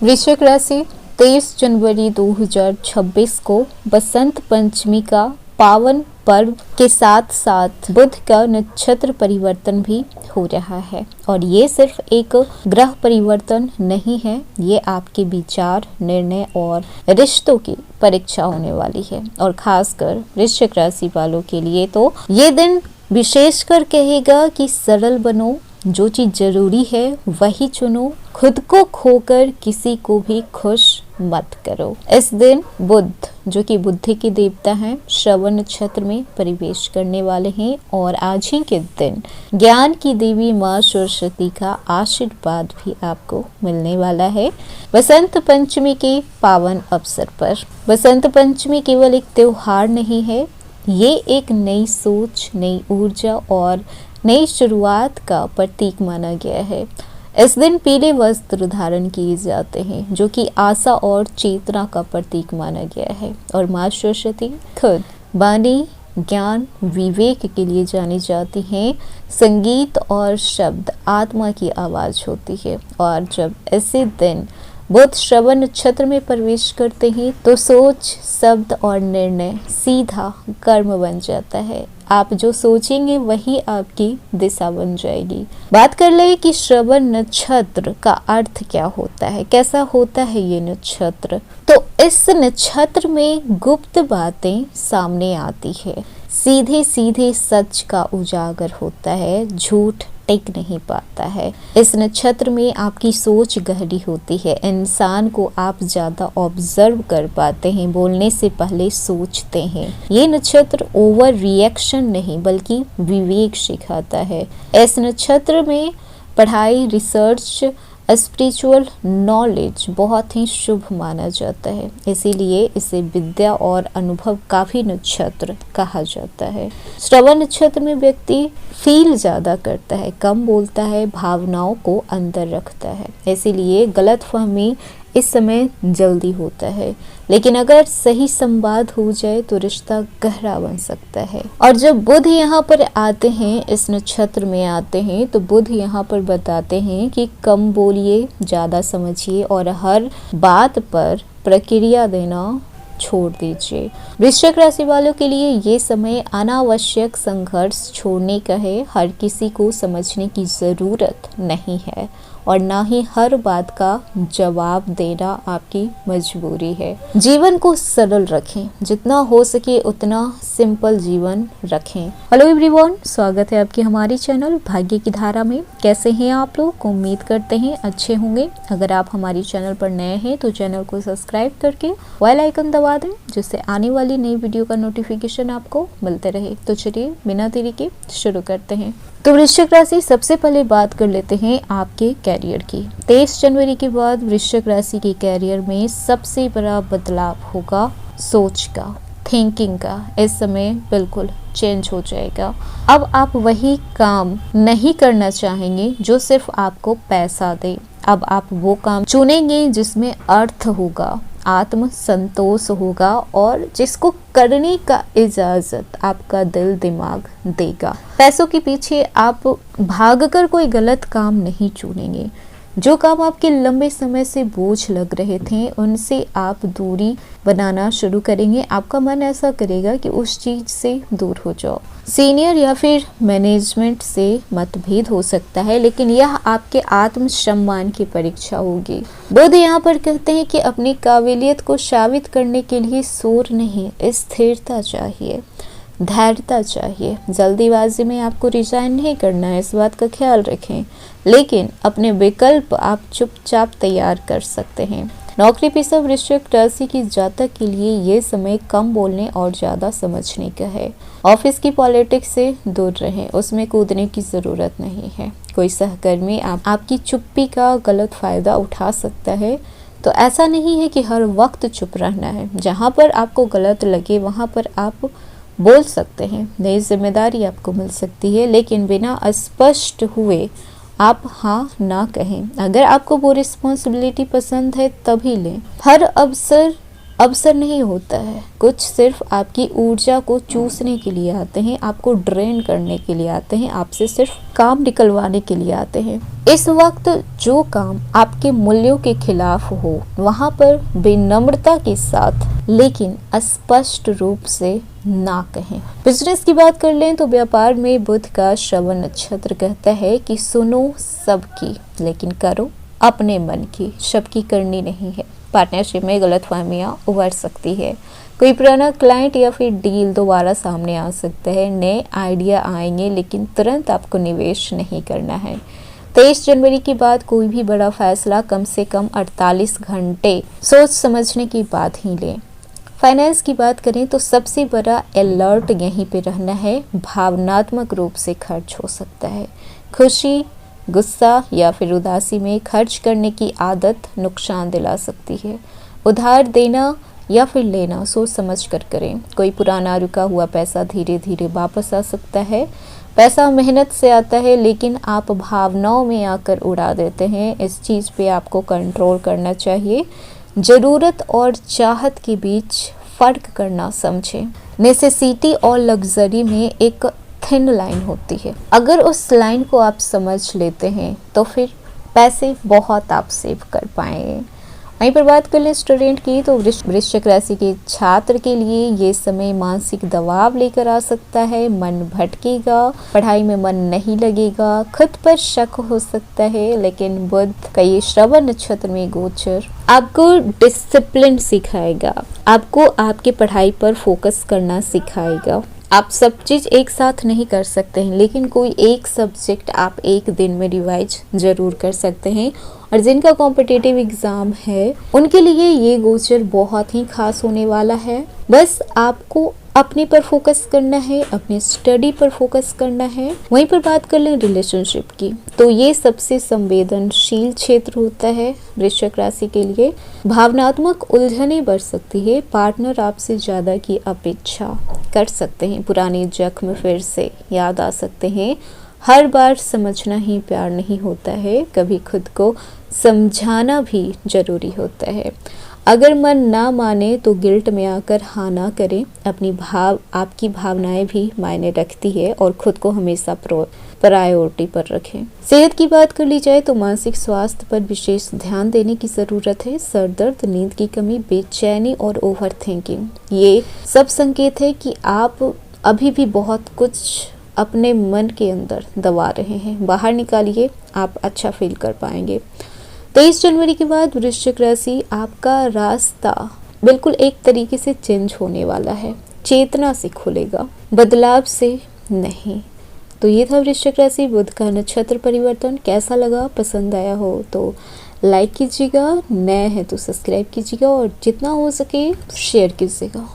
वृश्चिक राशि 23 जनवरी 2026 को बसंत पंचमी का पावन पर्व के साथ साथ बुध का नक्षत्र परिवर्तन भी हो रहा है। और ये सिर्फ एक ग्रह परिवर्तन नहीं है, ये आपके विचार, निर्णय और रिश्तों की परीक्षा होने वाली है। और खासकर वृश्चिक राशि वालों के लिए तो ये दिन विशेषकर कहेगा कि सरल बनो, जो चीज जरूरी है वही चुनो, खुद को खोकर किसी को भी खुश मत करो। इस दिन बुध, जो कि बुद्धि के देवता हैं, श्रवण नक्षत्र में प्रवेश करने वाले हैं और आज ही के दिन ज्ञान की देवी माँ सरस्वती का आशीर्वाद भी आपको मिलने वाला है। बसंत पंचमी के पावन अवसर पर बसंत पंचमी केवल एक त्योहार नहीं है, ये एक नई सोच, नई ऊर्जा और नई शुरुआत का प्रतीक माना गया है। इस दिन पीले वस्त्र धारण किए जाते हैं, जो कि आशा और चेतना का प्रतीक माना गया है। और माँ सरस्वती खुद वाणी, ज्ञान, विवेक के लिए जानी जाती हैं। संगीत और शब्द आत्मा की आवाज होती है। और जब ऐसे दिन बुध श्रवण नक्षत्र में प्रवेश करते हैं तो सोच, शब्द और निर्णय सीधा कर्म बन जाता है। आप जो सोचेंगे वही आपकी दिशा बन जाएगी। बात कर ले कि श्रवण नक्षत्र का अर्थ क्या होता है, कैसा होता है ये नक्षत्र। तो इस नक्षत्र में गुप्त बातें सामने आती है, सीधे सीधे सच का उजागर होता है, झूठ टिक नहीं पाता है। इस नक्षत्र में आपकी सोच गहरी होती है, इंसान को आप ज्यादा ऑब्जर्व कर पाते हैं, बोलने से पहले सोचते हैं। ये नक्षत्र ओवर रिएक्शन नहीं बल्कि विवेक सिखाता है। इस नक्षत्र में पढ़ाई, रिसर्च, स्पिरिचुअल नॉलेज बहुत ही शुभ माना जाता है, इसीलिए इसे विद्या और अनुभव का भी नक्षत्र कहा जाता है। श्रवण नक्षत्र में व्यक्ति फील ज्यादा करता है, कम बोलता है, भावनाओं को अंदर रखता है, इसीलिए गलतफहमी इस समय जल्दी होता है। लेकिन अगर सही संवाद हो जाए तो रिश्ता गहरा बन सकता है। और जब बुध यहाँ पर आते हैं, इस नक्षत्र में आते हैं, तो बुध यहाँ पर बताते हैं कि कम बोलिए, ज्यादा समझिए और हर बात पर प्रक्रिया देना छोड़ दीजिए। वृश्चिक राशि वालों के लिए ये समय अनावश्यक संघर्ष छोड़ने का है। हर किसी को समझने की जरूरत नहीं है और ना ही हर बात का जवाब देना आपकी मजबूरी है। जीवन को सरल रखें, जितना हो सके उतना सिंपल जीवन रखें। हेलो एवरीवन, स्वागत है आपके हमारे चैनल भाग्य की धारा में। कैसे हैं आप लोग? उम्मीद करते हैं अच्छे होंगे। अगर आप हमारे चैनल पर नए हैं तो चैनल को सब्सक्राइब करके बेल आइकन दबा दें, जिससे आने वाली नई वीडियो का नोटिफिकेशन आपको मिलते रहे। तो चलिए बिना देरी के शुरू करते हैं। तो वृश्चिक राशि, सबसे पहले बात कर लेते हैं आपके कैरियर की। 23 जनवरी के बाद वृश्चिक राशि के कैरियर में सबसे बड़ा बदलाव होगा सोच का, थिंकिंग का। इस समय बिल्कुल चेंज हो जाएगा। अब आप वही काम नहीं करना चाहेंगे जो सिर्फ आपको पैसा दे। अब आप वो काम चुनेंगे जिसमें अर्थ होगा, आत्म संतोष होगा और जिसको करने का इजाजत आपका दिल दिमाग देगा। पैसों के पीछे आप भागकर कोई गलत काम नहीं चुनेंगे। जो काम आपके लंबे समय से बोझ लग रहे थे उनसे आप दूरी बनाना शुरू करेंगे। आपका मन ऐसा करेगा कि उस चीज से दूर हो जाओ। सीनियर या फिर मैनेजमेंट से मतभेद हो सकता है, लेकिन यह आपके आत्मसम्मान की परीक्षा होगी। बुध यहाँ पर कहते हैं कि अपनी काबिलियत को साबित करने के लिए शोर नहीं, स्थिरता चाहिए, धैर्यता चाहिए। जल्दीबाजी में आपको रिजाइन नहीं करना है, इस बात का ख्याल रखें। लेकिन अपने विकल्प आप चुपचाप तैयार कर सकते हैं। नौकरी पेशा वृश्चिक राशि की जातक के लिए ये समय कम बोलने और ज्यादा समझने का है। ऑफिस की पॉलिटिक्स से दूर रहें, उसमें कूदने की जरूरत नहीं है। कोई सहकर्मी आपकी चुप्पी का गलत फायदा उठा सकता है, तो ऐसा नहीं है कि हर वक्त चुप रहना है। जहाँ पर आपको गलत लगे वहाँ पर आप बोल सकते हैं। नई जिम्मेदारी आपको मिल सकती है, लेकिन बिना स्पष्ट हुए आप हाँ ना कहें। अगर आपको वो रिस्पॉन्सिबिलिटी पसंद है तभी लें। हर अवसर अवसर नहीं होता है, कुछ सिर्फ आपकी ऊर्जा को चूसने के लिए आते हैं, आपको ड्रेन करने के लिए आते हैं, आपसे सिर्फ काम निकलवाने के लिए आते हैं। इस वक्त जो काम आपके मूल्यों के खिलाफ हो वहां पर विनम्रता के साथ लेकिन स्पष्ट रूप से ना कहें। बिजनेस की बात कर लें तो व्यापार में बुध का श्रवण नक्षत्र कहता है कि सुनो सबकी लेकिन करो अपने मन की, सबकी करनी नहीं है। पार्टनरशिप में गलतफहमियां उभर सकती है, कोई पुराना क्लाइंट या फिर डील दोबारा सामने आ सकता है, नए आइडिया आएंगे लेकिन तुरंत आपको निवेश नहीं करना है। 23 जनवरी के बाद कोई भी बड़ा फैसला कम से कम 48 घंटे सोच समझने के बाद ही लें। फाइनेंस की बात करें तो सबसे बड़ा अलर्ट यहीं पे रहना है, भावनात्मक रूप से खर्च हो सकता है। खुशी, गुस्सा या फिर उदासी में खर्च करने की आदत नुकसान दिला सकती है। उधार देना या फिर लेना सोच समझ कर करें, कोई पुराना रुका हुआ पैसा धीरे धीरे वापस आ सकता है। पैसा मेहनत से आता है लेकिन आप भावनाओं में आकर उड़ा देते हैं, इस चीज़ पे आपको कंट्रोल करना चाहिए। ज़रूरत और चाहत के बीच फ़र्क करना समझें। नेसेसिटी और लग्जरी में एक थिन लाइन होती है, अगर उस लाइन को आप समझ लेते हैं तो फिर पैसे बहुत आप सेव कर पाएंगे। वहीं पर बात कर ले स्टूडेंट की तो वृश्चिक राशि के छात्र के लिए ये समय मानसिक दबाव लेकर आ सकता है, मन भटकेगा, पढ़ाई में मन नहीं लगेगा, खुद पर शक हो सकता है। लेकिन बुध का ये श्रवण नक्षत्र में गोचर आपको डिसिप्लिन सिखाएगा, आपको आपके पढ़ाई पर फोकस करना सिखाएगा। आप सब चीज़ एक साथ नहीं कर सकते हैं लेकिन कोई एक सब्जेक्ट आप एक दिन में रिवाइज ज़रूर कर सकते हैं। और जिनका कॉम्पिटिटिव एग्ज़ाम है उनके लिए ये गोचर बहुत ही खास होने वाला है। बस आपको अपने पर फोकस करना है, अपनी स्टडी पर फोकस करना है। वहीं पर बात कर लें रिलेशनशिप की तो ये सबसे संवेदनशील क्षेत्र होता है वृश्चिक राशि के लिए। भावनात्मक उलझनें बढ़ सकती है, पार्टनर आपसे ज़्यादा की अपेक्षा कर सकते हैं, पुराने जख्म फिर से याद आ सकते हैं। हर बार समझना ही प्यार नहीं होता है, कभी खुद को समझाना भी जरूरी होता है। अगर मन ना माने तो गिल्ट में आकर हाँ ना करें, आपकी भावनाएं भी मायने रखती है और खुद को हमेशा प्रायोरिटी पर रखें। सेहत की बात कर ली जाए तो मानसिक स्वास्थ्य पर विशेष ध्यान देने की ज़रूरत है। सर दर्द, नींद की कमी, बेचैनी और ओवर थिंकिंग ये सब संकेत है कि आप अभी भी बहुत कुछ अपने मन के अंदर दबा रहे हैं, बाहर निकालिए, आप अच्छा फील कर पाएंगे। 23 जनवरी के बाद वृश्चिक राशि आपका रास्ता बिल्कुल एक तरीके से चेंज होने वाला है, चेतना से खुलेगा, बदलाव से नहीं। तो ये था वृश्चिक राशि बुध का नक्षत्र परिवर्तन। कैसा लगा, पसंद आया हो तो लाइक कीजिएगा, नए हैं तो सब्सक्राइब कीजिएगा और जितना हो सके शेयर कीजिएगा।